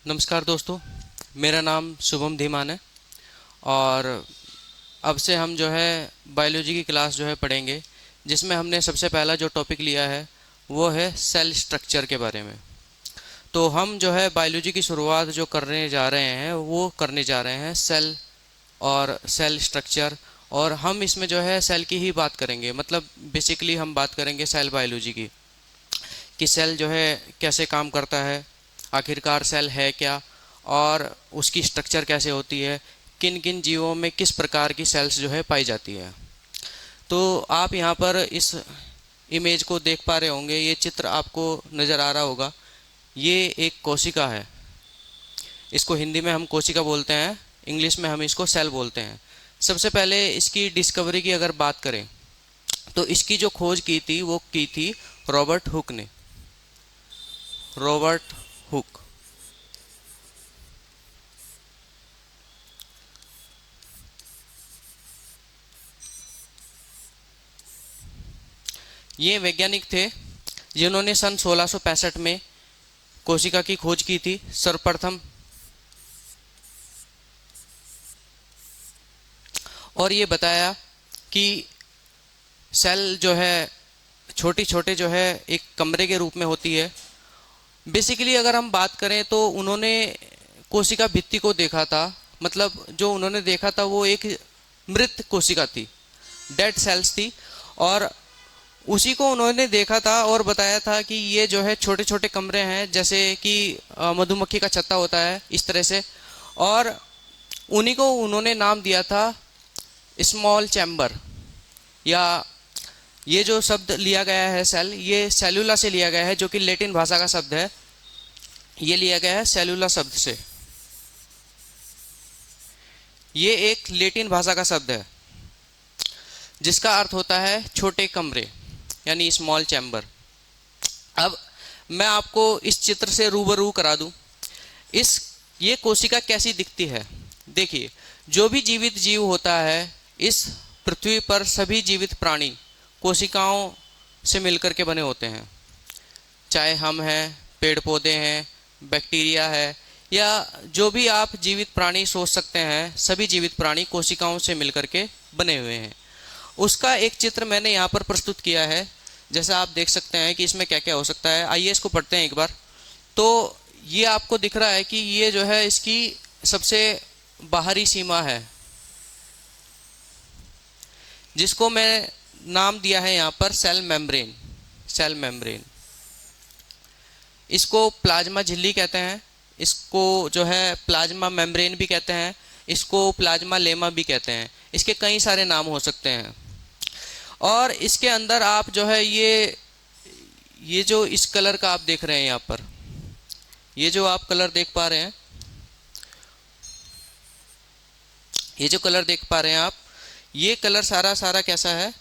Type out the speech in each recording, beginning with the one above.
नमस्कार दोस्तों, मेरा नाम शुभम धीमान है। और अब से हम जो है बायोलॉजी की क्लास जो है पढ़ेंगे, जिसमें हमने सबसे पहला जो टॉपिक लिया है वो है सेल स्ट्रक्चर के बारे में। तो हम जो है बायोलॉजी की शुरुआत जो करने जा रहे हैं वो करने जा रहे हैं सेल और सेल स्ट्रक्चर। और हम इसमें जो है सेल की ही बात करेंगे, मतलब बेसिकली हम बात करेंगे सेल बायोलॉजी की, कि सेल जो है कैसे काम करता है, आखिरकार सेल है क्या, और उसकी स्ट्रक्चर कैसे होती है, किन किन जीवों में किस प्रकार की सेल्स जो है पाई जाती है। तो आप यहाँ पर इस इमेज को देख पा रहे होंगे, ये चित्र आपको नज़र आ रहा होगा। ये एक कोशिका है। इसको हिंदी में हम कोशिका बोलते हैं, इंग्लिश में हम इसको सेल बोलते हैं। सबसे पहले इसकी डिस्कवरी की अगर बात करें तो इसकी जो खोज की थी वो की थी रॉबर्ट हुक ने। Robert Hooke. ये वैज्ञानिक थे जिन्होंने सन 1665 में कोशिका की खोज की थी सर्वप्रथम। और ये बताया कि सेल जो है छोटी छोटे जो है एक कमरे के रूप में होती है। बेसिकली अगर हम बात करें तो उन्होंने कोशिका भित्ति को देखा था, मतलब जो उन्होंने देखा था वो एक मृत कोशिका थी, डेड सेल्स थी। और उसी को उन्होंने देखा था और बताया था कि ये जो है छोटे छोटे कमरे हैं, जैसे कि मधुमक्खी का छत्ता होता है इस तरह से। और उन्हीं को उन्होंने नाम दिया था स्मॉल चैम्बर। या ये जो शब्द लिया गया है सेल, ये सेलुला से लिया गया है, जो कि लैटिन भाषा का शब्द है। ये लिया गया है सेलुला शब्द से। ये एक लैटिन भाषा का शब्द है जिसका अर्थ होता है छोटे कमरे, यानी स्मॉल चैम्बर। अब मैं आपको इस चित्र से रूबरू करा दूं। ये कोशिका कैसी दिखती है। देखिए, जो भी जीवित जीव होता है इस पृथ्वी पर, सभी जीवित प्राणी कोशिकाओं से मिलकर के बने होते हैं। चाहे हम हैं, पेड़ पौधे हैं, बैक्टीरिया है, या जो भी आप जीवित प्राणी सोच सकते हैं, सभी जीवित प्राणी कोशिकाओं से मिलकर के बने हुए हैं। उसका एक चित्र मैंने यहाँ पर प्रस्तुत किया है। जैसा आप देख सकते हैं कि इसमें क्या क्या हो सकता है। आइए इसको पढ़ते हैं एक बार। तो ये आपको दिख रहा है कि ये जो है इसकी सबसे बाहरी सीमा है, जिसको मैं नाम दिया है यहाँ पर सेल मेम्ब्रेन। सेल मेम्ब्रेन, इसको प्लाज्मा झिल्ली कहते हैं, इसको जो है प्लाज्मा मेम्ब्रेन भी कहते हैं, इसको प्लाज्मा लेमा भी कहते हैं। इसके कई सारे नाम हो सकते हैं। और इसके अंदर आप जो है ये जो इस कलर का आप देख रहे हैं यहाँ पर, ये जो आप कलर देख पा रहे हैं, ये जो कलर देख पा रहे हैं आप, ये कलर सारा सारा कैसा है,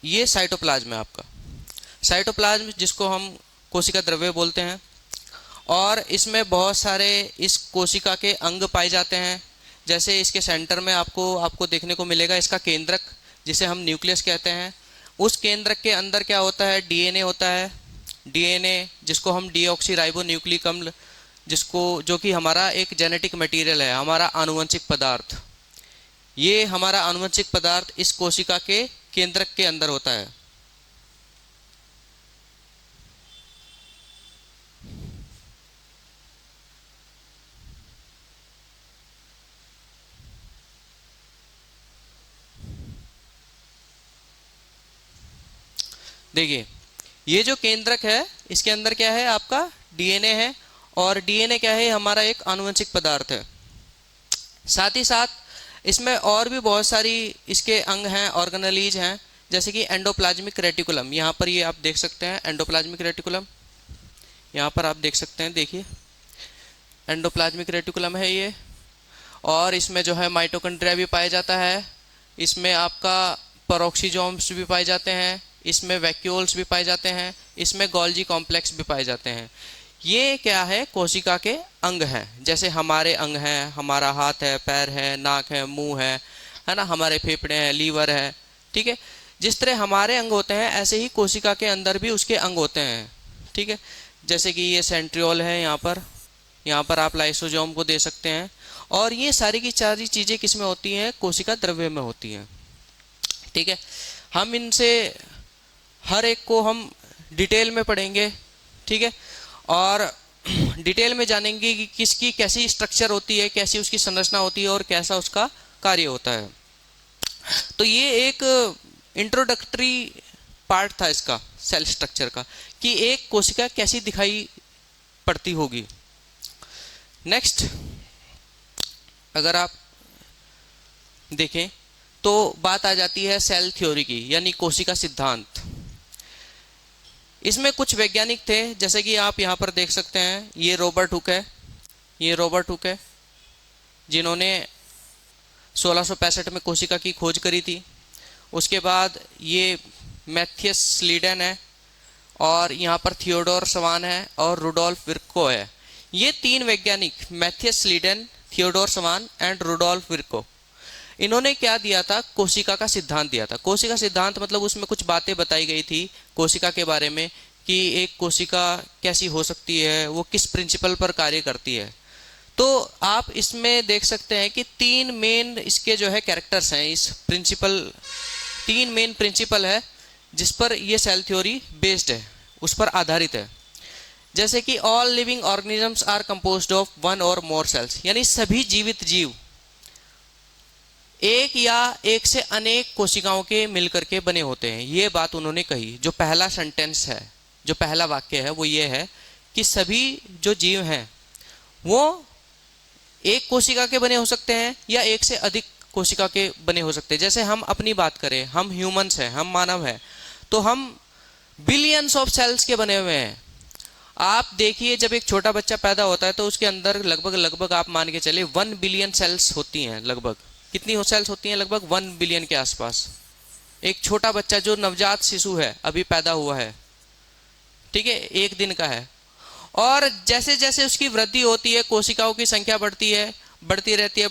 ये साइटोप्लाज्म है आपका। साइटोप्लाज्म जिसको हम कोशिका द्रव्य बोलते हैं। और इसमें बहुत सारे इस कोशिका के अंग पाए जाते हैं। जैसे इसके सेंटर में आपको देखने को मिलेगा इसका केंद्रक, जिसे हम न्यूक्लियस कहते हैं। उस केंद्रक के अंदर क्या होता है, डीएनए होता है। डीएनए जिसको हम डीऑक्सी न्यूक्लिक अम्ल, जो कि हमारा एक जेनेटिक मटेरियल है, हमारा आनुवंशिक पदार्थ। ये हमारा आनुवंशिक पदार्थ इस कोशिका के केंद्रक के अंदर होता है। देखिए, ये जो केंद्रक है इसके अंदर क्या है, आपका डीएनए है। और डीएनए क्या है, हमारा एक आनुवंशिक पदार्थ है। साथ ही साथ इसमें और भी बहुत सारी इसके अंग हैं, ऑर्गेनेलीज हैं, जैसे कि एंडोप्लाज्मिक रेटिकुलम। यहाँ पर ये आप देख सकते हैं एंडोप्लाज्मिक रेटिकुलम, यहाँ पर आप देख सकते हैं, देखिए एंडोप्लाज्मिक रेटिकुलम है ये। और इसमें जो है माइटोकॉन्ड्रिया भी पाया जाता है, इसमें आपका पेरोक्सीसोम्स भी पाए जाते हैं, इसमें वैक्यूल्स भी पाए जाते हैं, इसमें गोल्जी कॉम्प्लेक्स भी पाए जाते हैं। ये क्या है, कोशिका के अंग हैं। जैसे हमारे अंग हैं, हमारा हाथ है, पैर है, नाक है, मुंह है ना, हमारे फेफड़े हैं, लीवर है। ठीक है, जिस तरह हमारे अंग होते हैं ऐसे ही कोशिका के अंदर भी उसके अंग होते हैं। ठीक है, जैसे कि ये सेंट्रियोल है यहाँ पर, यहाँ पर आप लाइसोसोम को दे सकते हैं। और ये सारी की सारी चीज़ें किस में होती हैं, कोशिका द्रव्य में होती हैं। ठीक है, हम इनसे हर एक को हम डिटेल में पढ़ेंगे। ठीक है, और डिटेल में जानेंगे कि किसकी कैसी स्ट्रक्चर होती है, कैसी उसकी संरचना होती है और कैसा उसका कार्य होता है। तो ये एक इंट्रोडक्टरी पार्ट था इसका, सेल स्ट्रक्चर का, कि एक कोशिका कैसी दिखाई पड़ती होगी। नेक्स्ट अगर आप देखें तो बात आ जाती है सेल थ्योरी की, यानी कोशिका सिद्धांत। इसमें कुछ वैज्ञानिक थे, जैसे कि आप यहाँ पर देख सकते हैं, ये रॉबर्ट हुक है, ये रॉबर्ट हुक है जिन्होंने 1665 में कोशिका की खोज करी थी। उसके बाद ये मैथियस स्लीडन है, और यहाँ पर थियोडोर सवान है और रुडोल्फ विर्को है। ये तीन वैज्ञानिक, Matthias Schleiden, Theodor Schwann and Rudolf Virchow, इन्होंने क्या दिया था, कोशिका का सिद्धांत दिया था। कोशिका सिद्धांत मतलब उसमें कुछ बातें बताई गई थी कोशिका के बारे में, कि एक कोशिका कैसी हो सकती है, वो किस प्रिंसिपल पर कार्य करती है। तो आप इसमें देख सकते हैं कि तीन मेन इसके जो है कैरेक्टर्स हैं, इस प्रिंसिपल, तीन मेन प्रिंसिपल है जिस पर ये सेल थ्योरी बेस्ड है, उस पर आधारित है। जैसे कि all living organisms are composed of one or more sales, यानी सभी जीवित जीव एक या एक से अनेक कोशिकाओं के मिलकर के बने होते हैं। ये बात उन्होंने कही। जो पहला सेंटेंस है, जो पहला वाक्य है, वो ये है कि सभी जो जीव हैं वो एक कोशिका के बने हो सकते हैं या एक से अधिक कोशिका के बने हो सकते हैं। जैसे हम अपनी बात करें, हम ह्यूमंस हैं, हम मानव हैं, तो हम बिलियंस ऑफ सेल्स के बने हुए हैं। आप देखिए, जब एक छोटा बच्चा पैदा होता है तो उसके अंदर लगभग आप मान के चलिए 1 बिलियन सेल्स होती हैं। लगभग कितनी सेल्स होती हैं? लगभग 1 बिलियन के आसपास। एक छोटा बच्चा जो नवजात शिशु है, अभी पैदा हुआ है, ठीक है, 1 दिन का है, और जैसे जैसे उसकी वृद्धि होती है, कोशिकाओं की संख्या बढ़ती है, बढ़ती रहती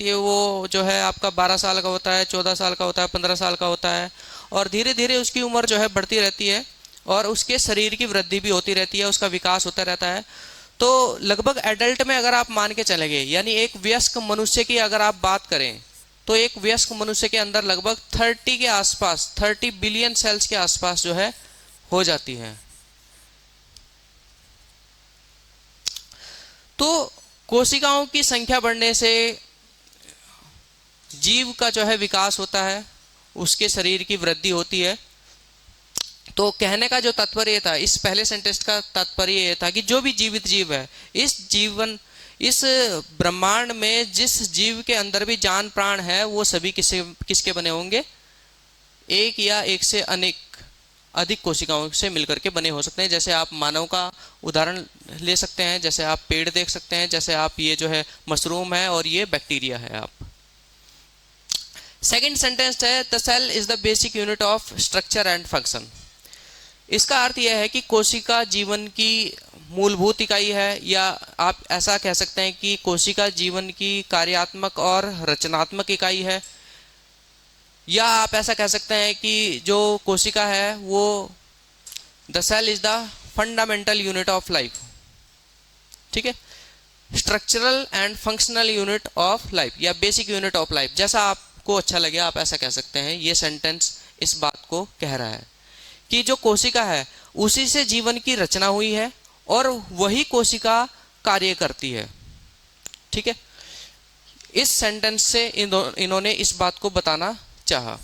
है। वो जो है आपका 12 साल का होता है, 14 साल का होता है, 15 साल का होता है, और धीरे धीरे उसकी उम्र जो है बढ़ती रहती है, और उसके शरीर की वृद्धि भी होती रहती है, उसका विकास होता रहता है। तो लगभग एडल्ट में अगर आप मान के चलेंगे, यानी एक वयस्क मनुष्य की अगर आप बात करें, तो एक वयस्क मनुष्य के अंदर लगभग 30 के आसपास, 30 बिलियन सेल्स के आसपास जो है हो जाती है। तो कोशिकाओं की संख्या बढ़ने से जीव का जो है विकास होता है, उसके शरीर की वृद्धि होती है। तो कहने का जो तात्पर्य था, इस पहले सेंटेंस का तात्पर्य ये था कि जो भी जीवित जीव है, इस ब्रह्मांड में जिस जीव के अंदर भी जान प्राण है, वो सभी किसके बने होंगे? एक या एक से अधिक कोशिकाओं से मिलकर के बने हो सकते हैं। जैसे आप मानव का उदाहरण ले सकते हैं, जैसे आप पेड़ देख सकते हैं, जैसे आप ये जो है मशरूम है और ये बैक्टीरिया है। आप सेकंड सेंटेंस है, the cell is the basic unit of structure and function. इसका अर्थ यह है कि कोशिका जीवन की मूलभूत इकाई है, या आप ऐसा कह सकते हैं कि कोशिका जीवन की कार्यात्मक और रचनात्मक इकाई है, या आप ऐसा कह सकते हैं कि जो कोशिका है वो the cell is the fundamental unit of life. ठीक है, structural and functional unit of life या बेसिक यूनिट ऑफ लाइफ, जैसा आपको अच्छा लगे आप ऐसा कह सकते हैं। ये सेंटेंस इस बात को कह रहा है कि जो कोशिका है उसी से जीवन की रचना हुई है और वही कोशिका कार्य करती है। ठीक है, इस सेंटेंस से इन्होंने इस बात को बताना चाहा।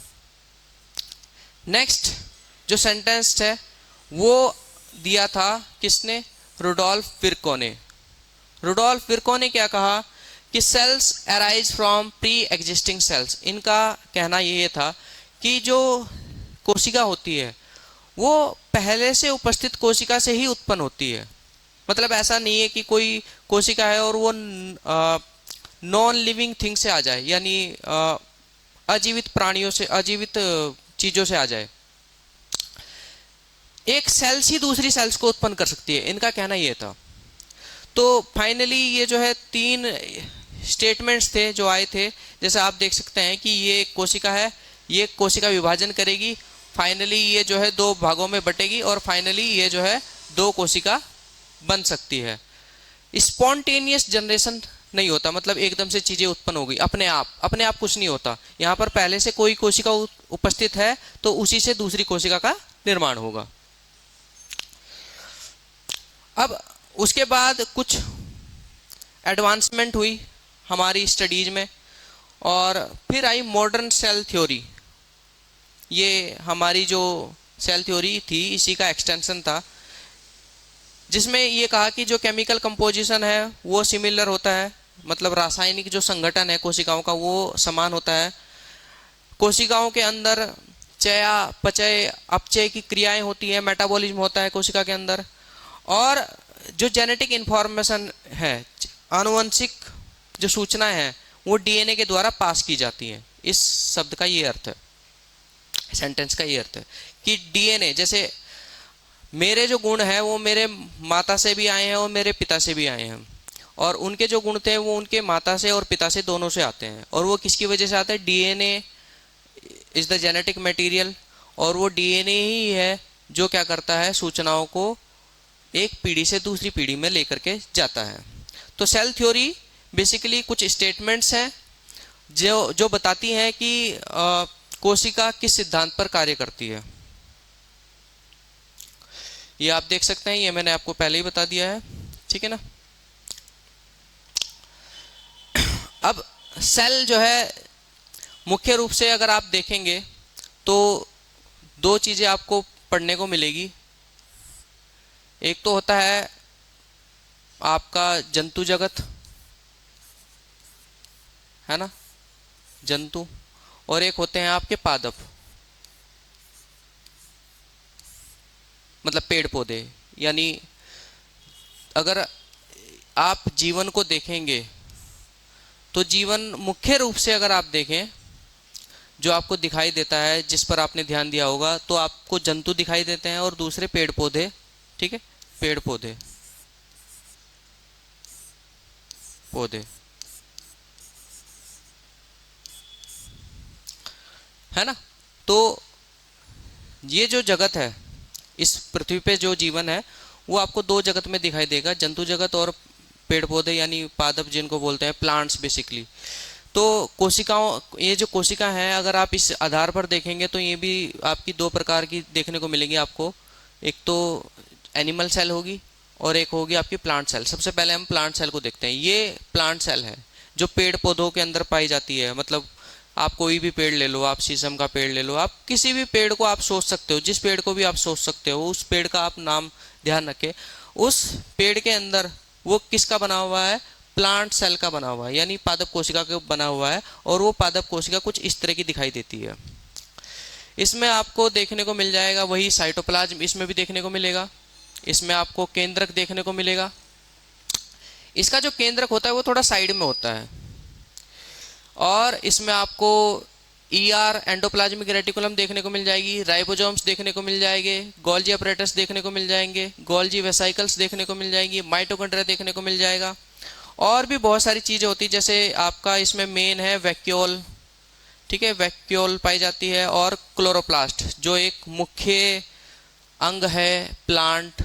नेक्स्ट जो सेंटेंस है वो दिया था किसने? रुडोल्फ विर्को ने। रुडोल्फ विर्को ने क्या कहा कि cells arise from pre existing cells. इनका कहना ये था कि जो कोशिका होती है वो पहले से उपस्थित कोशिका से ही उत्पन्न होती है। मतलब ऐसा नहीं है कि कोई कोशिका है और वो नॉन लिविंग थिंग से आ जाए, यानी अजीवित प्राणियों से, अजीवित चीजों से आ जाए। एक सेल्स ही दूसरी सेल्स को उत्पन्न कर सकती है, इनका कहना यह था। तो फाइनली ये जो है 3 स्टेटमेंट्स थे जो आए थे। जैसे आप देख सकते हैं कि ये एक कोशिका है, ये कोशिका विभाजन करेगी, फाइनली ये जो है 2 भागों में बटेगी और फाइनली ये जो है 2 कोशिका बन सकती है। स्पॉन्टेनियस जनरेशन नहीं होता, मतलब एकदम से चीजें उत्पन्न हो गई अपने आप कुछ नहीं होता। यहाँ पर पहले से कोई कोशिका उपस्थित है तो उसी से दूसरी कोशिका का निर्माण होगा। अब उसके बाद कुछ एडवांसमेंट हुई हमारी स्टडीज में, और फिर आई मॉडर्न सेल थ्योरी। ये हमारी जो सेल थ्योरी थी इसी का एक्सटेंशन था, जिसमें ये कहा कि जो केमिकल कंपोजिशन है वो सिमिलर होता है, मतलब रासायनिक जो संगठन है कोशिकाओं का वो समान होता है। कोशिकाओं के अंदर चयापचय अपचय की क्रियाएं होती है, मेटाबॉलिज्म होता है कोशिका के अंदर, और जो जेनेटिक इंफॉर्मेशन है, आनुवंशिक जो सूचनाएं हैं वो डीएनए के द्वारा पास की जाती हैं। इस शब्द का ये अर्थ है, सेंटेंस का ये अर्थ है कि डीएनए, जैसे मेरे जो गुण हैं वो मेरे माता से भी आए हैं और मेरे पिता से भी आए हैं, और उनके जो गुण थे वो उनके माता से और पिता से दोनों से आते हैं। और वो किसकी वजह से आते हैं? DNA is the genetic material, और वो डीएनए ही है जो क्या करता है, सूचनाओं को एक पीढ़ी से दूसरी पीढ़ी में लेकर के जाता है। तो सेल थ्योरी बेसिकली कुछ स्टेटमेंट्स हैं जो जो बताती हैं कि कोशिका किस सिद्धांत पर कार्य करती है। ये आप देख सकते हैं, ये मैंने आपको पहले ही बता दिया है, ठीक है ना। अब सेल जो है मुख्य रूप से अगर आप देखेंगे तो दो चीजें आपको पढ़ने को मिलेगी। एक तो होता है आपका जंतु जगत, है ना, जंतु, और एक होते हैं आपके पादप, मतलब पेड़ पौधे। यानी अगर आप जीवन को देखेंगे तो जीवन मुख्य रूप से अगर आप देखें जो आपको दिखाई देता है, जिस पर आपने ध्यान दिया होगा, तो आपको जंतु दिखाई देते हैं और दूसरे पेड़ पौधे, ठीक है, पेड़ पौधे पौधे, है ना। तो ये जो जगत है, इस पृथ्वी पे जो जीवन है वो आपको दो जगत में दिखाई देगा, जंतु जगत और पेड़ पौधे, यानी पादप जिनको बोलते हैं, प्लांट्स बेसिकली। तो कोशिकाओं, ये जो कोशिका है अगर आप इस आधार पर देखेंगे तो ये भी आपकी दो प्रकार की देखने को मिलेंगी आपको। एक तो एनिमल सेल होगी और एक होगी आपकी प्लांट सेल। सबसे पहले हम प्लांट सेल को देखते हैं। ये प्लांट सेल है जो पेड़ पौधों के अंदर पाई जाती है। मतलब आप कोई भी पेड़ ले लो, आप शीशम का पेड़ ले लो, आप किसी भी पेड़ को आप सोच सकते हो, जिस पेड़ को भी आप सोच सकते हो, उस पेड़ का आप नाम ध्यान रखें। उस पेड़ के अंदर वो किसका बना हुआ है? प्लांट सेल का बना हुआ है, यानी पादप कोशिका का बना हुआ है। और वो पादप कोशिका कुछ इस तरह की दिखाई देती है। इसमें आपको देखने को मिल जाएगा वही साइटोप्लाज्म, इसमें भी देखने को मिलेगा। इसमें आपको केंद्रक देखने को मिलेगा। इसका जो केंद्रक होता है वो थोड़ा साइड में होता है। और इसमें आपको ईआर एंडोप्लाज्मिक रेटिकुलम देखने को मिल जाएगी, राइबोसोम्स देखने को मिल जाएंगे, गोल्जी अपरेटस देखने को मिल जाएंगे, गोल्जी वेसाइकल्स देखने को मिल जाएंगी, माइटोकॉन्ड्रिया देखने को मिल जाएगा, और भी बहुत सारी चीज़ें होती है। जैसे आपका इसमें मेन है वैक्यूल, ठीक है, वैक्यूल पाई जाती है, और क्लोरोप्लास्ट जो एक मुख्य अंग है प्लांट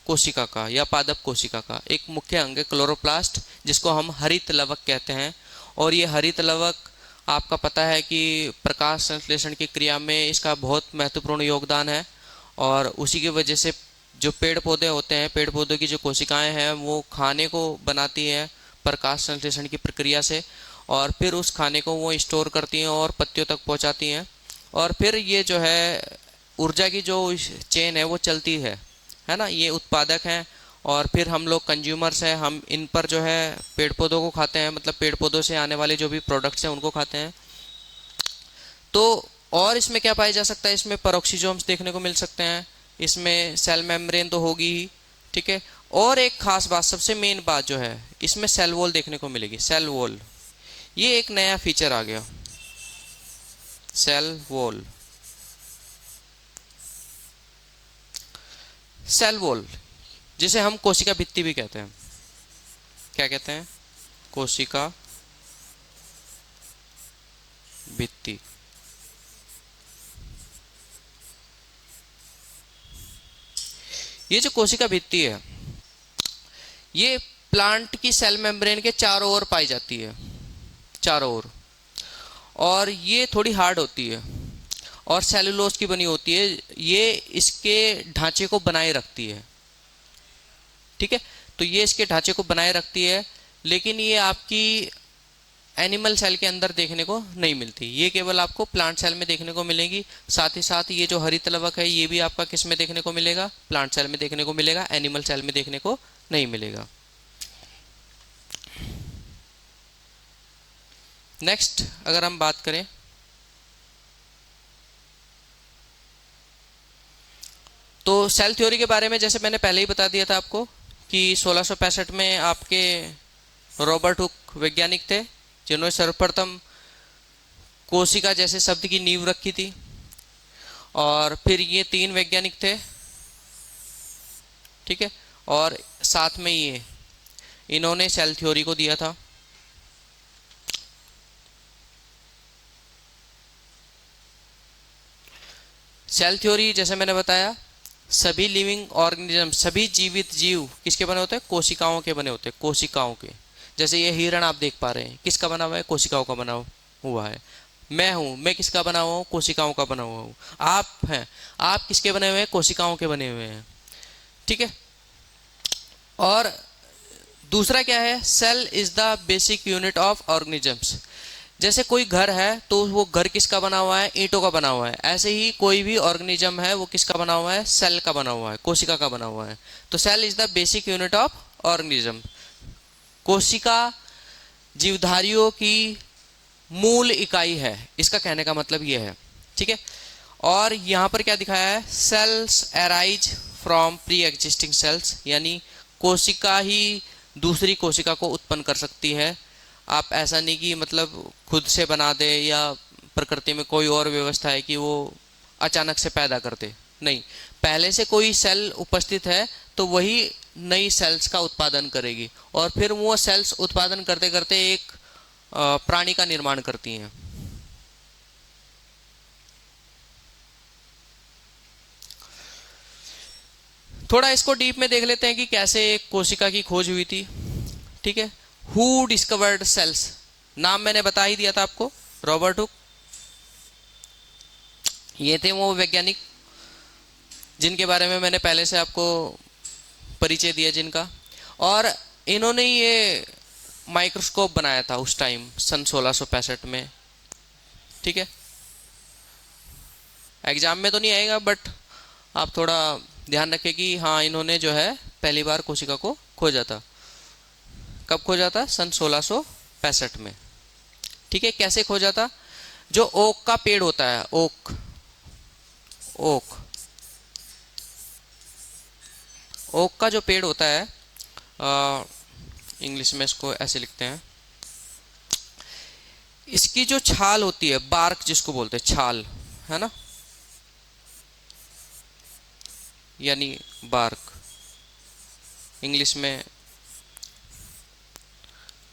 कोशिका का या पादप कोशिका का, एक मुख्य अंग है क्लोरोप्लास्ट, जिसको हम हरित लवक कहते हैं। और ये हरित लवक आपका पता है कि प्रकाश संश्लेषण की क्रिया में इसका बहुत महत्वपूर्ण योगदान है। और उसी की वजह से जो पेड़ पौधे होते हैं, पेड़ पौधों की जो कोशिकाएं हैं वो खाने को बनाती हैं प्रकाश संश्लेषण की प्रक्रिया से, और फिर उस खाने को वो स्टोर करती हैं और पत्तियों तक पहुंचाती हैं। और फिर ये जो है ऊर्जा की जो चेन है वो चलती है ना। ये उत्पादक हैं और फिर हम लोग कंज्यूमर्स हैं। हम इन पर जो है पेड़ पौधों को खाते हैं, मतलब पेड़ पौधों से आने वाले जो भी प्रोडक्ट्स हैं उनको खाते हैं। तो और इसमें क्या पाया जा सकता है? इसमें पेरोक्सिसोम्स देखने को मिल सकते हैं, इसमें सेल मेम्ब्रेन तो होगी ही, ठीक है। और एक खास बात, सबसे मेन बात जो है, इसमें सेल वॉल देखने को मिलेगी। सेल वॉल, ये एक नया फीचर आ गया, सेल वॉल। सेल वॉल जिसे हम कोशिका भित्ति भी कहते हैं। क्या कहते हैं? कोशिका भित्ति। ये जो कोशिका भित्ति है, ये प्लांट की सेल मेम्ब्रेन के चारों ओर पाई जाती है, चारों ओर, और ये थोड़ी हार्ड होती है और सेलुलोज की बनी होती है। ये इसके ढांचे को बनाए रखती है, ठीक है। तो ये इसके ढांचे को बनाए रखती है, लेकिन ये आपकी एनिमल सेल के अंदर देखने को नहीं मिलती, ये केवल आपको प्लांट सेल में देखने को मिलेगी। साथ ही साथ ये जो हरित लवक है ये भी आपका किस में देखने को मिलेगा, प्लांट सेल में देखने को मिलेगा, एनिमल सेल में देखने को नहीं मिलेगा। नेक्स्ट अगर हम बात करें तो सेल थ्योरी के बारे में, जैसे मैंने पहले ही बता दिया था आपको कि 1665 में आपके रॉबर्ट हुक वैज्ञानिक थे जिन्होंने सर्वप्रथम कोशिका जैसे शब्द की नींव रखी थी। और फिर ये 3 वैज्ञानिक थे, ठीक है, और साथ में ये इन्होंने सेल थ्योरी को दिया था। सेल थ्योरी जैसे मैंने बताया, सभी लिविंग ऑर्गेनिज्म, सभी जीवित जीव किसके बने होते हैं, कोशिकाओं के बने होते हैं, कोशिकाओं के। जैसे ये हिरण आप देख पा रहे हैं, किसका बना हुआ है, कोशिकाओं का बना हुआ है। मैं हूं, मैं किसका बना हुआ हूं, कोशिकाओं का बना हुआ हूं। आप हैं, आप किसके बने हुए हैं, कोशिकाओं के बने हुए हैं, ठीक है। और दूसरा क्या है, cell is the basic unit of organisms. जैसे कोई घर है तो वो घर किसका बना हुआ है, ईंटों का बना हुआ है। ऐसे ही कोई भी ऑर्गेनिज्म है वो किसका बना हुआ है, सेल का बना हुआ है, कोशिका का बना हुआ है। तो cell is the basic unit of organism. कोशिका जीवधारियों की मूल इकाई है, इसका कहने का मतलब ये है, ठीक है। और यहाँ पर क्या दिखाया है, cells arise from pre existing cells, यानी कोशिका ही दूसरी कोशिका को उत्पन्न कर सकती है। आप ऐसा नहीं कि मतलब खुद से बना दे या प्रकृति में कोई और व्यवस्था है कि वो अचानक से पैदा कर दे, नहीं। पहले से कोई सेल उपस्थित है तो वही नई सेल्स का उत्पादन करेगी और फिर वो सेल्स उत्पादन करते करते एक प्राणी का निर्माण करती हैं। थोड़ा इसको डीप में देख लेते हैं कि कैसे एक कोशिका की खोज हुई थी, ठीक है। हु डिस्कवर्ड सेल्स, नाम मैंने बता ही दिया था आपको, रॉबर्ट हुक। ये थे वो वैज्ञानिक जिनके बारे में मैंने पहले से आपको परिचय दिया जिनका। और इन्होंने ये माइक्रोस्कोप बनाया था उस टाइम सन 1665 में, ठीक है। एग्जाम में तो नहीं आएगा बट आप थोड़ा ध्यान रखें कि हाँ इन्होंने जो है पहली बार कोशिका को खोजा था। कब खोजा था, सन 1665 में, ठीक है। कैसे खोजा था, जो ओक का पेड़ होता है, ओक ओक ओक का जो पेड़ होता है, इंग्लिश में इसको ऐसे लिखते हैं, इसकी जो छाल होती है, बार्क जिसको बोलते हैं, छाल है ना, यानी बार्क इंग्लिश में,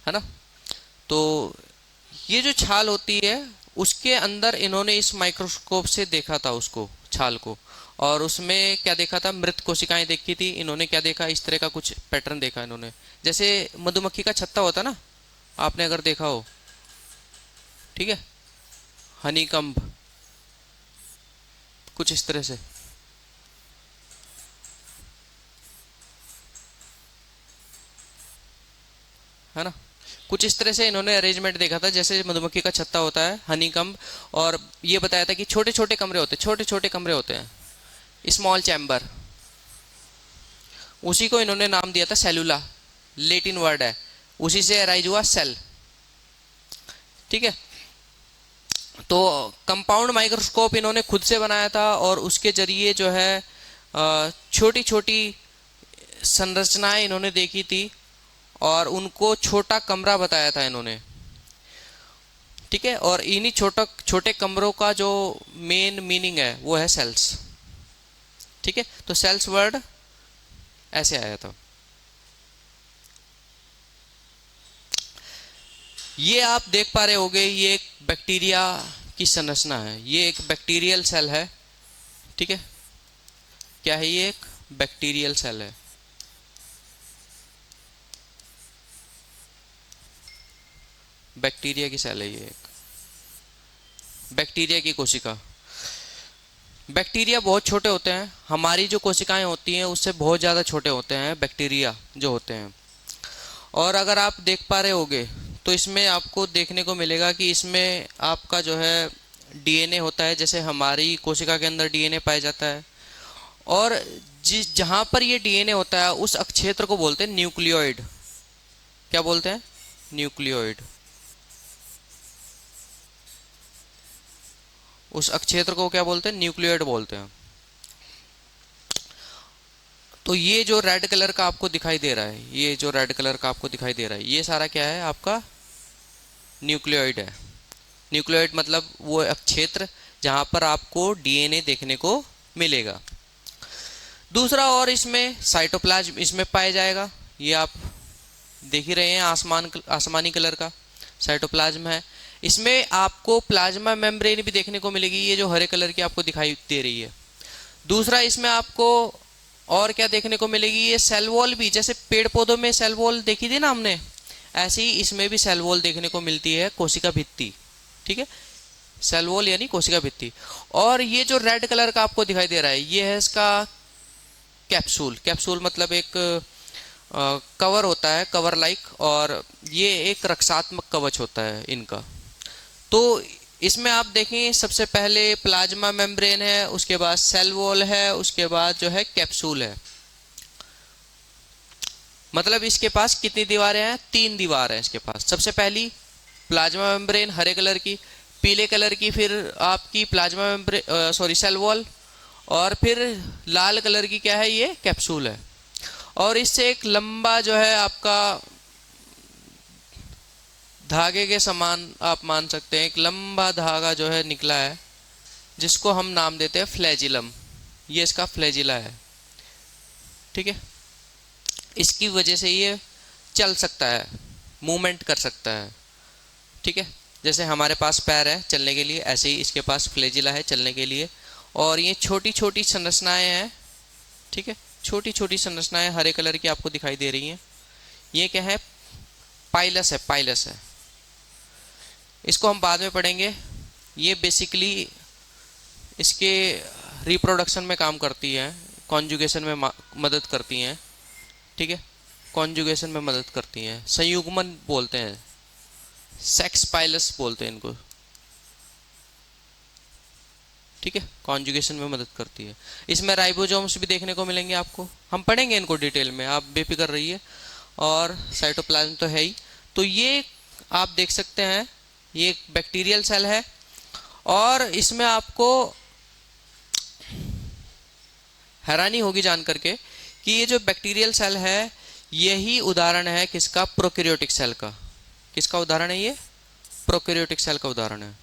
है ना। तो ये जो छाल होती है उसके अंदर इन्होंने इस माइक्रोस्कोप से देखा था उसको, छाल को, और उसमें क्या देखा था, मृत कोशिकाएं देखी थी इन्होंने। क्या देखा, इस तरह का कुछ पैटर्न देखा इन्होंने, जैसे मधुमक्खी का छत्ता होता ना, आपने अगर देखा हो, ठीक है, हनीकम्ब, कुछ इस तरह से, है ना। कुछ इस तरह से इन्होंने अरेंजमेंट देखा था, जैसे मधुमक्खी का छत्ता होता है, हनीकम्ब। और ये बताया था कि छोटे छोटे कमरे होते हैं, छोटे छोटे कमरे होते हैं, स्मॉल चैम्बर, उसी को इन्होंने नाम दिया था सेलुला, लेटिन वर्ड है, उसी से अराइज हुआ सेल, ठीक है। तो कंपाउंड माइक्रोस्कोप इन्होंने खुद से बनाया था और उसके जरिए जो है छोटी छोटी संरचनाएं इन्होंने देखी थी और उनको छोटा कमरा बताया था इन्होंने, ठीक है। और इन्हीं छोटे कमरों का जो मेन मीनिंग है वो है सेल्स, ठीक है। तो सेल्स वर्ड ऐसे आया था। ये आप देख पा रहे होंगे, ये एक बैक्टीरिया की संरचना है, ये एक बैक्टीरियल सेल है, ठीक है। क्या है, ये एक बैक्टीरियल सेल है। बैक्टीरिया की सेल है ये एक, बैक्टीरिया की कोशिका। बैक्टीरिया बहुत छोटे होते हैं, हमारी जो कोशिकाएं होती हैं उससे बहुत ज़्यादा छोटे होते हैं बैक्टीरिया जो होते हैं। और अगर आप देख पा रहे होगे तो इसमें आपको देखने को मिलेगा कि इसमें आपका जो है डीएनए होता है, जैसे हमारी कोशिका के अंदर डीएनए पाया जाता है। और जिस जहाँ पर ये डीएनए होता है उस अक्षेत्र को बोलते हैं न्यूक्लियोइड। क्या बोलते हैं? न्यूक्लियोइड। उस अक्षेत्र को क्या बोलते हैं? न्यूक्लियोइड बोलते हैं। तो ये जो रेड कलर का आपको दिखाई दे रहा है, ये जो रेड कलर का आपको दिखाई दे रहा है, ये सारा क्या है? आपका न्यूक्लियोइड है। न्यूक्लियोइड मतलब वो क्षेत्र जहां पर आपको डीएनए देखने को मिलेगा। दूसरा, और इसमें साइटोप्लाज्म इसमें पाया जाएगा। ये आप देख ही रहे हैं, आसमानी कलर का साइटोप्लाज्म है। इसमें आपको प्लाज्मा मेम्ब्रेन भी देखने को मिलेगी, ये जो हरे कलर की आपको दिखाई दे रही है। दूसरा, इसमें आपको और क्या देखने को मिलेगी? ये सेल वॉल भी, जैसे पेड़ पौधों में सेल वॉल देखी थी ना हमने, ऐसे ही इसमें भी सेल वॉल देखने को मिलती है, कोशिका भित्ति। ठीक है, सेल वॉल यानी कोशिका भित्ति। और ये जो रेड कलर का आपको दिखाई दे रहा है, ये है इसका कैप्सूल। कैप्सूल मतलब एक कवर होता है, कवर लाइक, और ये एक रक्षात्मक कवच होता है इनका। तो इसमें आप देखें, सबसे पहले प्लाज्मा मेम्ब्रेन है, उसके बाद सेल वॉल है, उसके बाद जो है कैप्सूल है। मतलब इसके पास कितनी दीवारें हैं? 3 दीवार हैं इसके पास। सबसे पहली प्लाज्मा मेम्ब्रेन हरे कलर की, पीले कलर की फिर आपकी प्लाज्मा मेम्ब्रेन सेल वॉल, और फिर लाल कलर की क्या है? ये कैप्सूल है। और इससे एक लंबा जो है आपका धागे के समान आप मान सकते हैं, एक लंबा धागा जो है निकला है, जिसको हम नाम देते हैं फ्लैजिलम। ये इसका फ्लैजिला है। ठीक है, इसकी वजह से ये चल सकता है, मूवमेंट कर सकता है। ठीक है, जैसे हमारे पास पैर है चलने के लिए, ऐसे ही इसके पास फ्लैजिला है चलने के लिए। और ये छोटी छोटी संरचनाएं हैं। ठीक है, छोटी छोटी संरचनाएं हरे कलर की आपको दिखाई दे रही हैं। ये क्या है? पाइलस है, पाइलस है। इसको हम बाद में पढ़ेंगे। ये बेसिकली इसके रिप्रोडक्शन में काम करती है, कॉन्जुगेशन में मदद करती हैं। ठीक है, कॉन्जुगेशन में मदद करती हैं, संयुग्मन बोलते हैं, सेक्स पाइलस बोलते हैं इनको। ठीक है, कॉन्जुगेशन में मदद करती है। इसमें राइबोसोम्स भी देखने को मिलेंगे आपको, हम पढ़ेंगे इनको डिटेल में, आप बेफिक्र रहिए। और साइटोप्लाज्म तो है ही। तो ये आप देख सकते हैं, ये एक बैक्टीरियल सेल है। और इसमें आपको हैरानी होगी जान करके कि ये जो बैक्टीरियल सेल है, यही उदाहरण है किसका? प्रोकैरियोटिक सेल का। किसका उदाहरण है ये? प्रोकैरियोटिक सेल का उदाहरण है।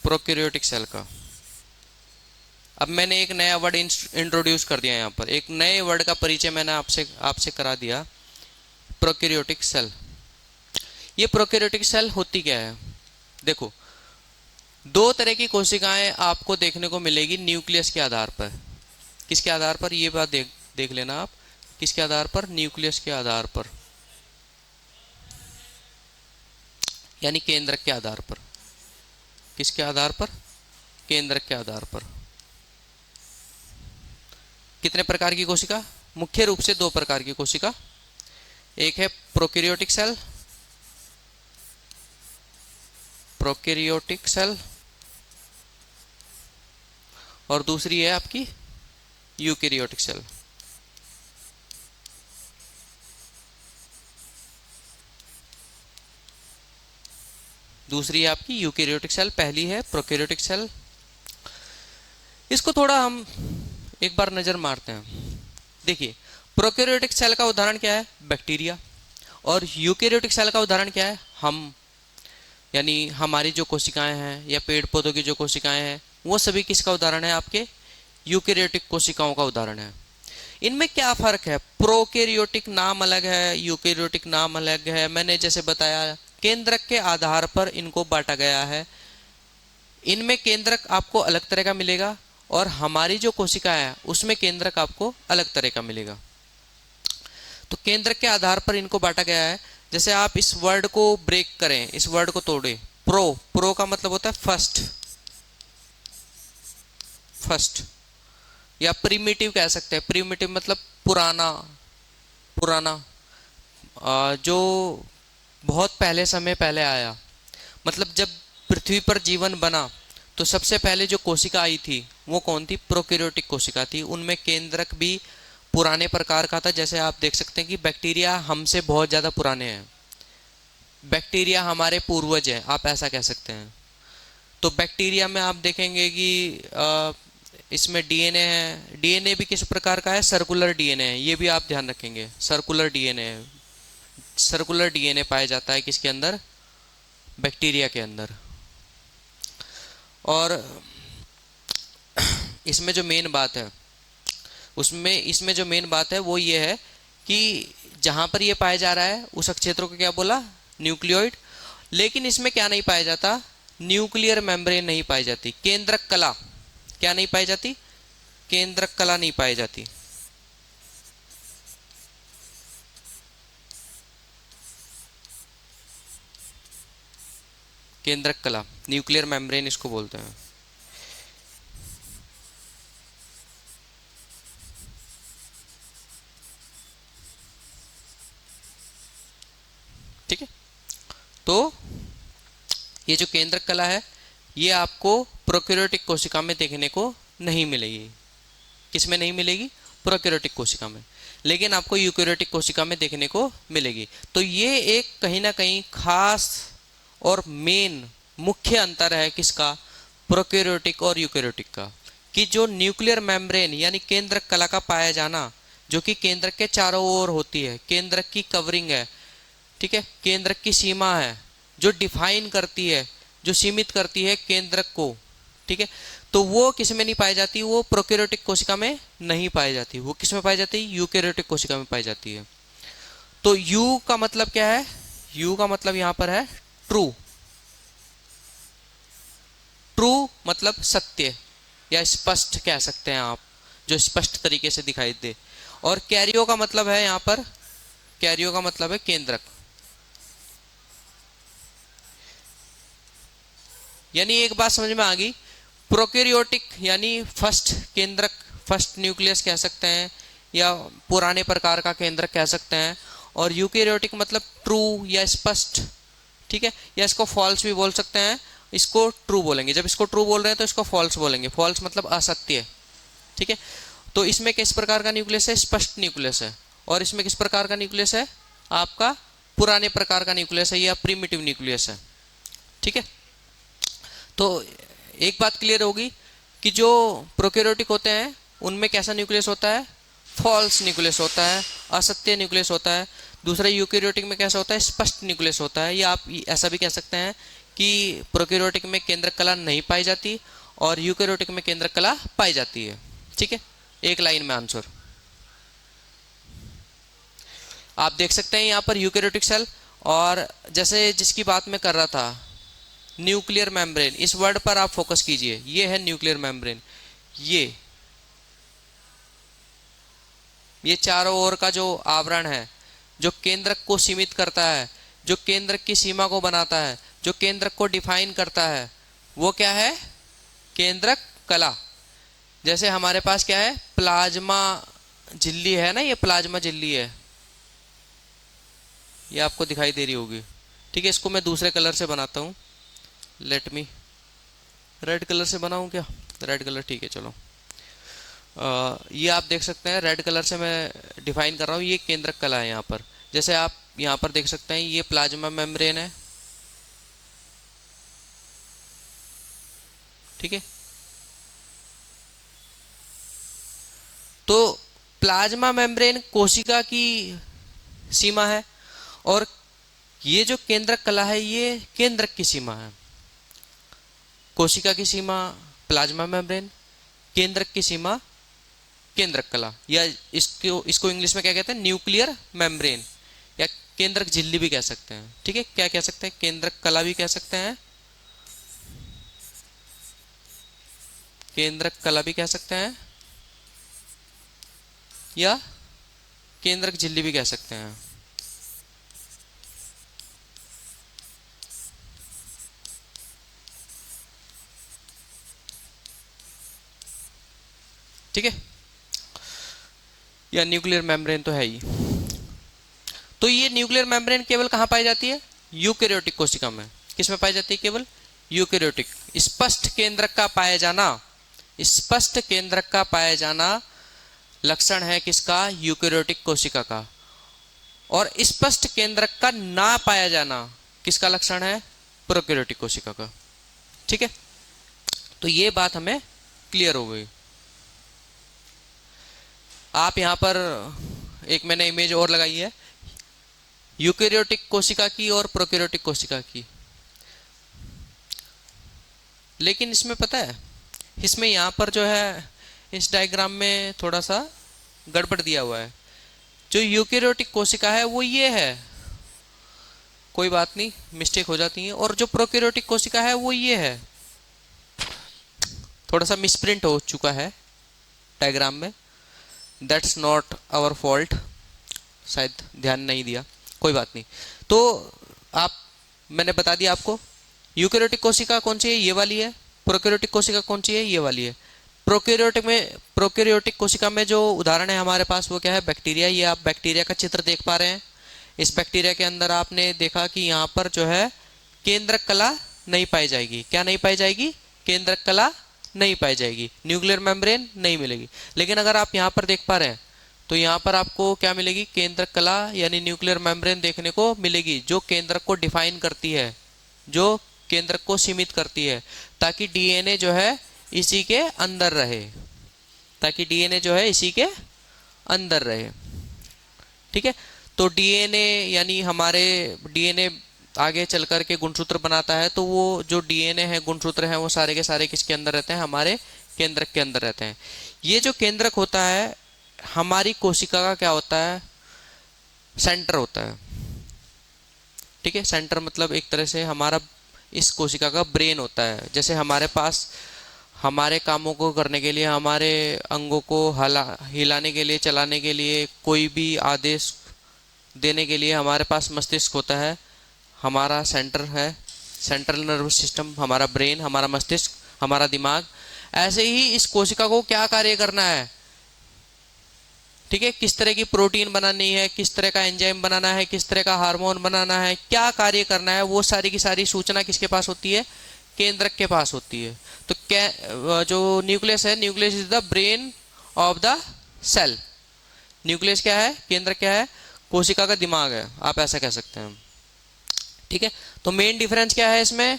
प्रोकैरियोटिक सेल का। अब मैंने एक नया वर्ड इंट्रोड्यूस कर दिया यहाँ पर, एक नए वर्ड का परिचय मैंने आपसे करा दिया, प्रोकैरियोटिक सेल। ये प्रोकैरियोटिक सेल होती क्या है? देखो, 2 तरह की कोशिकाएं आपको देखने को मिलेगी न्यूक्लियस के आधार पर। किसके आधार पर? ये बात देख लेना आप, किसके आधार पर? न्यूक्लियस के आधार पर, यानी केंद्रक के आधार पर। किसके आधार पर? केंद्रक के आधार पर। कितने प्रकार की कोशिका? मुख्य रूप से 2 प्रकार की कोशिका। एक है प्रोकैरियोटिक सेल, प्रोकैरियोटिक सेल, और दूसरी है आपकी यूकैरियोटिक सेल। दूसरी है आपकी यूकैरियोटिक सेल, पहली है प्रोकैरियोटिक सेल। इसको थोड़ा हम एक बार नजर मारते हैं। देखिए, प्रोकैरियोटिक सेल का उदाहरण क्या है? बैक्टीरिया। और यूकैरियोटिक सेल का उदाहरण क्या है? हम, यानी हमारी जो कोशिकाएं हैं या पेड़ पौधों की जो कोशिकाएं हैं, वो सभी किसका उदाहरण है? आपके यूकैरियोटिक कोशिकाओं का उदाहरण है। इनमें क्या फर्क है? प्रोकैरियोटिक नाम अलग है, यूकैरियोटिक नाम अलग है। मैंने जैसे बताया, केंद्रक के आधार पर इनको बांटा गया है। इनमें केंद्रक आपको अलग तरह का मिलेगा और हमारी जो कोशिका है उसमें केंद्रक आपको अलग तरह का मिलेगा। तो केंद्रक के आधार पर इनको बांटा गया है। जैसे आप इस वर्ड को ब्रेक करें, इस वर्ड को तोड़ें, प्रो, प्रो का मतलब होता है फर्स्ट, फर्स्ट, या प्रीमिटिव कह सकते हैं। प्रीमिटिव मतलब पुराना, पुराना, जो बहुत पहले समय पहले आया। मतलब जब पृथ्वी पर जीवन बना तो सबसे पहले जो कोशिका आई थी वो कौन थी? प्रोकैरियोटिक कोशिका थी। उनमें केंद्रक भी पुराने प्रकार का था। जैसे आप देख सकते हैं कि बैक्टीरिया हमसे बहुत ज़्यादा पुराने हैं, बैक्टीरिया हमारे पूर्वज हैं, आप ऐसा कह सकते हैं। तो बैक्टीरिया में आप देखेंगे कि इसमें डीएनए है। डीएनए भी किस प्रकार का है? सर्कुलर डीएनए है। ये भी आप ध्यान रखेंगे, सर्कुलर डीएनए है। सर्कुलर डीएनए पाया जाता है किसके अंदर? बैक्टीरिया के अंदर। और इसमें जो मेन बात है, उसमें इसमें जो मेन बात है वो ये है कि जहाँ पर ये पाया जा रहा है उस क्षेत्र को क्या बोला? न्यूक्लियोइड। लेकिन इसमें क्या नहीं पाया जाता? न्यूक्लियर मेम्ब्रेन नहीं पाई जाती। केंद्रक कला क्या नहीं पाई जाती? केंद्रक कला नहीं पाई जाती। केंद्रक कला, न्यूक्लियर मेम्ब्रेन इसको बोलते हैं। ठीक है, तो ये जो केंद्रक कला है ये आपको प्रोकैरियोटिक कोशिका में देखने को नहीं मिलेगी। किस में नहीं मिलेगी? प्रोकैरियोटिक कोशिका में। लेकिन आपको यूकैरियोटिक कोशिका में देखने को मिलेगी। तो ये एक कहीं ना कहीं खास और मेन मुख्य अंतर है किसका? प्रोकैरियोटिक और यूकैरियोटिक का। कि जो न्यूक्लियर मेम्ब्रेन यानी केंद्रक कला का पाया जाना, जो कि केंद्रक के चारों ओर होती है, केंद्रक की कवरिंग है, ठीक है, केंद्रक की सीमा है, जो डिफाइन करती है, जो सीमित करती है केंद्रक को, ठीक है, तो वो किस में नहीं पाई जाती? वो प्रोकैरियोटिक कोशिका में नहीं पाई जाती। वो किस में पाई जाती है? यूकैरियोटिक कोशिका में पाई जाती है। तो यू का मतलब क्या है? यू का मतलब यहां पर है ट्रू। ट्रू मतलब सत्य या स्पष्ट कह सकते हैं आप, जो स्पष्ट तरीके से दिखाई दे। और कैरियो का मतलब है यहां पर, कैरियो का मतलब है केंद्रक। यानी एक बात समझ में आ गई, प्रोकैरियोटिक यानी फर्स्ट केंद्रक, फर्स्ट न्यूक्लियस कह सकते हैं, या पुराने प्रकार का केंद्रक कह सकते हैं। और यूकैरियोटिक मतलब ट्रू या स्पष्ट, ठीक है, या इसको फॉल्स भी बोल सकते हैं। इसको ट्रू बोलेंगे, जब इसको ट्रू बोल रहे हैं तो इसको फॉल्स बोलेंगे। फॉल्स मतलब असत्य, ठीक है। तो इसमें किस प्रकार का न्यूक्लियस है? स्पष्ट न्यूक्लियस है। और इसमें किस प्रकार का न्यूक्लियस है? आपका पुराने प्रकार का न्यूक्लियस है या प्रिमिटिव न्यूक्लियस है, ठीक है। तो एक बात क्लियर होगी कि जो प्रोकैरियोटिक होते हैं उनमें कैसा न्यूक्लियस होता है? फॉल्स न्यूक्लियस होता है, असत्य न्यूक्लियस होता है। दूसरा यूकैरियोटिक में कैसा होता है? स्पष्ट न्यूक्लियस होता है। या आप ऐसा भी कह सकते हैं कि प्रोकैरियोटिक में केंद्रक कला नहीं पाई जाती और यूकैरियोटिक में केंद्रक कला पाई जाती है, ठीक है। एक लाइन में आंसर आप देख सकते हैं यहाँ पर यूकैरियोटिक सेल। और जैसे जिसकी बात मैं कर रहा था, न्यूक्लियर मेम्ब्रेन, इस वर्ड पर आप फोकस कीजिए। ये है न्यूक्लियर मेम्ब्रेन। ये चारों ओर का जो आवरण है, जो केंद्रक को सीमित करता है, जो केंद्रक की सीमा को बनाता है, जो केंद्रक को डिफाइन करता है, वो क्या है? केंद्रक कला। जैसे हमारे पास क्या है? प्लाज्मा झिल्ली है ना, ये प्लाज्मा झिल्ली है, ये आपको दिखाई दे रही होगी, ठीक है। इसको मैं दूसरे कलर से बनाता हूँ। लेट मी, रेड कलर से बनाऊँ क्या? रेड कलर ठीक है, चलो। ये आप देख सकते हैं, रेड कलर से मैं डिफाइन कर रहा हूँ। ये केंद्रक कला है यहाँ पर। जैसे आप यहाँ पर देख सकते हैं, ये प्लाज्मा मेम्ब्रेन है, ठीक है। तो प्लाज्मा मेम्ब्रेन कोशिका की सीमा है और ये जो केंद्रक कला है ये केंद्रक की सीमा है। कोशिका की सीमा प्लाज्मा मेम्ब्रेन, केंद्रक की सीमा केंद्रक कला, या इसको इंग्लिश में क्या कहते हैं? न्यूक्लियर मेम्ब्रेन, या केंद्रक झिल्ली भी कह सकते हैं, ठीक है। क्या कह सकते हैं? केंद्रक कला भी कह सकते हैं, केंद्रक कला भी कह सकते हैं या केंद्रक झिल्ली भी कह सकते हैं। ठीक है, या न्यूक्लियर मेम्ब्रेन तो है ही। तो ये न्यूक्लियर मेम्ब्रेन केवल कहाँ पाई जाती है? यूकेरियोटिक कोशिका में। किस में पाई जाती है? केवल यूकेरियोटिक। स्पष्ट केंद्रक का पाया जाना, स्पष्ट केंद्रक का पाया जाना लक्षण है किसका? यूकेरियोटिक कोशिका का। और स्पष्ट केंद्रक का ना पाया जाना किसका लक्षण है? प्रोकैरियोटिक कोशिका का। ठीक है, तो ये बात हमें क्लियर हो गई। आप यहां पर एक मैंने इमेज और लगाई है यूकेरियोटिक कोशिका की और प्रोकैरियोटिक कोशिका की। लेकिन इसमें पता है, इसमें यहाँ पर जो है इस डायग्राम में थोड़ा सा गड़बड़ दिया हुआ है। जो यूकेरियोटिक कोशिका है वो ये है, कोई बात नहीं, मिस्टेक हो जाती है। और जो प्रोकैरियोटिक कोशिका है वो ये है, थोड़ा सा मिसप्रिंट हो चुका है डायग्राम में। दैट्स नॉट आवर फॉल्ट, शायद ध्यान नहीं दिया, कोई बात नहीं। तो आप, मैंने बता दिया आपको, यूकेरियोटिक कोशिका कौन सी है? ये वाली है। प्रोकैरियोटिक कोशिका कौन सी है? ये वाली है। प्रोकैरियोटिक कोशिका में जो उदाहरण है हमारे पास वो क्या है? बैक्टीरिया। ये आप बैक्टीरिया का चित्र देख पा रहे हैं। इस बैक्टीरिया के अंदर आपने देखा कि यहाँ पर जो है केंद्रक कला नहीं पाई जाएगी। क्या नहीं पाई जाएगी? केंद्रक कला नहीं पाई जाएगी, न्यूक्लियर मेम्ब्रेन नहीं मिलेगी। लेकिन अगर आप यहाँ पर देख पा रहे हैं तो यहाँ पर आपको क्या मिलेगी? केंद्रक कला यानी न्यूक्लियर मेम्ब्रेन देखने को मिलेगी, जो केंद्रक को डिफाइन करती है, जो केंद्रक को सीमित करती है, ताकि डीएनए जो है इसी के अंदर रहे, ताकि डीएनए जो है इसी के अंदर रहे। ठीक है, तो डीएनए यानी हमारे डीएनए आगे चल कर के गुणसूत्र बनाता है, तो वो जो डीएनए है, गुणसूत्र है, वो सारे के सारे किसके अंदर रहते हैं? हमारे केंद्रक के अंदर रहते हैं। ये जो केंद्रक होता है हमारी कोशिका का क्या होता है? सेंटर होता है। ठीक है, सेंटर मतलब एक तरह से हमारा इस कोशिका का ब्रेन होता है। जैसे हमारे पास हमारे कामों को करने के लिए, हमारे अंगों को हिलाने के लिए, चलाने के लिए, कोई भी आदेश देने के लिए हमारे पास मस्तिष्क होता है, हमारा सेंटर है, सेंट्रल नर्वस सिस्टम, हमारा ब्रेन, हमारा मस्तिष्क, हमारा दिमाग। ऐसे ही इस कोशिका को क्या कार्य करना है? ठीक है, किस तरह की प्रोटीन बनानी है, किस तरह का एंजाइम बनाना है, किस तरह का हार्मोन बनाना है, क्या कार्य करना है, वो सारी की सारी सूचना किसके पास होती है? केंद्रक के पास होती है। तो क्या जो न्यूक्लियस है, nucleus is the brain of the cell. Nucleus क्या है? केंद्रक क्या है? कोशिका का दिमाग है, आप ऐसा कह सकते हैं। ठीक है, तो मेन डिफरेंस क्या है इसमें?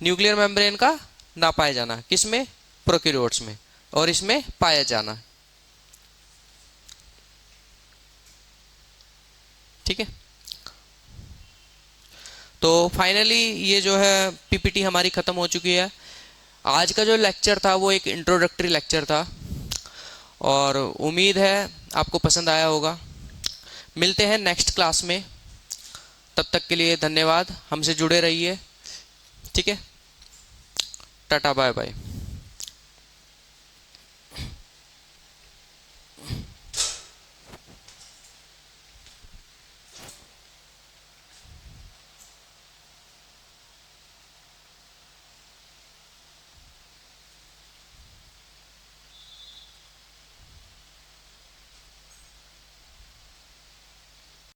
न्यूक्लियर मेम्ब्रेन का ना पाया जाना, किसमें? प्रोकैरियोट्स में, और इसमें पाया जाना। ठीक है, तो फाइनली ये जो है पीपीटी हमारी खत्म हो चुकी है। आज का जो लेक्चर था वो एक इंट्रोडक्टरी लेक्चर था, और उम्मीद है आपको पसंद आया होगा। मिलते हैं नेक्स्ट क्लास में, तब तक के लिए धन्यवाद, हमसे जुड़े रहिए। ठीक है, टाटा बाय बाय।